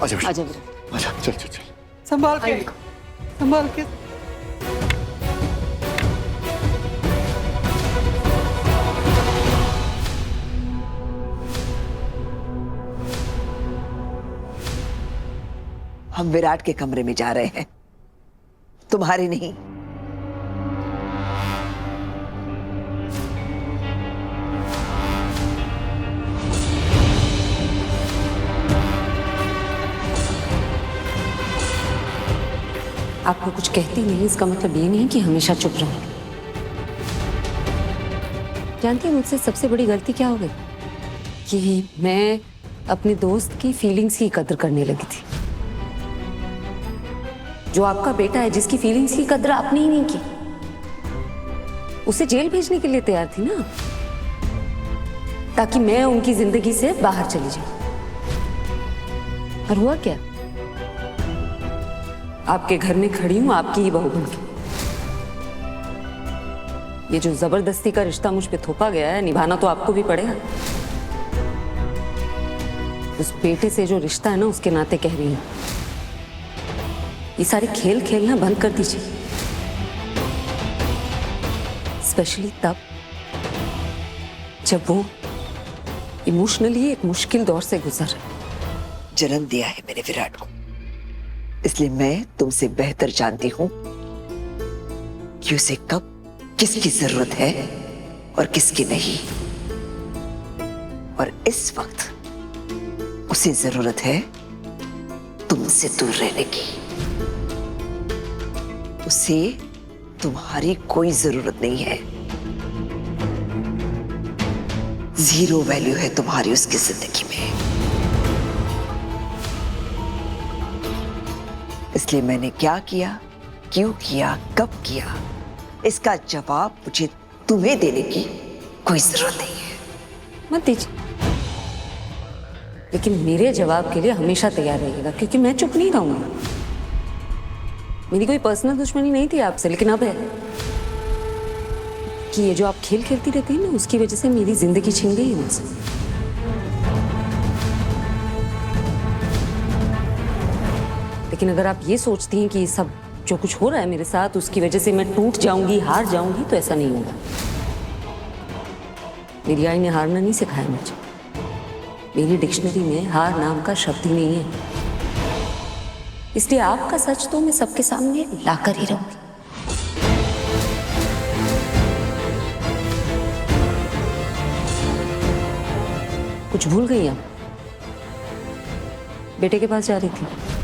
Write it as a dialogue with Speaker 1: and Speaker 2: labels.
Speaker 1: आजा बेटा,
Speaker 2: आजा विराट।
Speaker 1: आजा, चल चल चल।
Speaker 3: संभाल के, संभाल के।
Speaker 4: हम विराट के कमरे में जा रहे हैं, तुम्हारे नहीं।
Speaker 2: आपको कुछ कहती नहीं इसका मतलब ये नहीं कि हमेशा चुप रहो। जानती हैं मुझसे सबसे बड़ी गलती क्या हो गई? कि मैं अपने दोस्त की फीलिंग्स की कदर करने लगी थी। जो आपका बेटा है जिसकी फीलिंग्स की कदर आपने ही नहीं की, उसे जेल भेजने के लिए तैयार थी ना, ताकि मैं उनकी जिंदगी से बाहर चली जाऊं। और हुआ क्या? आपके घर में खड़ी हूं आपकी ही बहू बनके। ये जो जबरदस्ती का रिश्ता मुझ पे थोपा गया है, निभाना तो आपको भी पड़ेगा। उस बेटे से जो रिश्ता है ना, उसके नाते कह रही हूं, ये सारे खेल खेलना बंद कर दीजिए। स्पेशली तब जब वो इमोशनली एक मुश्किल दौर से गुजर रहा है।
Speaker 4: जन्म दिया है मैंने विराट को, इसलिए मैं तुमसे बेहतर जानती हूं कि उसे कब किसकी जरूरत है और किसकी नहीं। और इस वक्त उसे जरूरत है तुमसे दूर रहने की। उसे तुम्हारी कोई जरूरत नहीं है। जीरो वैल्यू है तुम्हारी उसकी जिंदगी में। इसलिए मैंने क्या किया, क्यों किया, कब किया, इसका जवाब मुझे तुम्हें देने की कोई जरूरत नहीं है।
Speaker 2: मत दीजिए, लेकिन मेरे जवाब के लिए हमेशा तैयार रहिएगा, क्योंकि मैं चुप नहीं रहूंगी। मेरी कोई पर्सनल दुश्मनी नहीं थी आपसे, लेकिन अब है कि ये जो आप खेल खेलती रहती है ना, उसकी वजह से मेरी जिंदगी छिन गई है मुझसे। लेकिन अगर आप ये सोचती हैं कि सब जो कुछ हो रहा है मेरे साथ उसकी वजह से मैं टूट जाऊंगी, हार जाऊंगी, तो ऐसा नहीं होगा। मेरी आई ने हारना नहीं सिखाया मुझे। मेरी डिक्शनरी में हार नाम का शब्द ही नहीं है। इसलिए आपका सच तो मैं सबके सामने लाकर ही रहूंगी। कुछ भूल गई आप? बेटे के पास जा रही थी?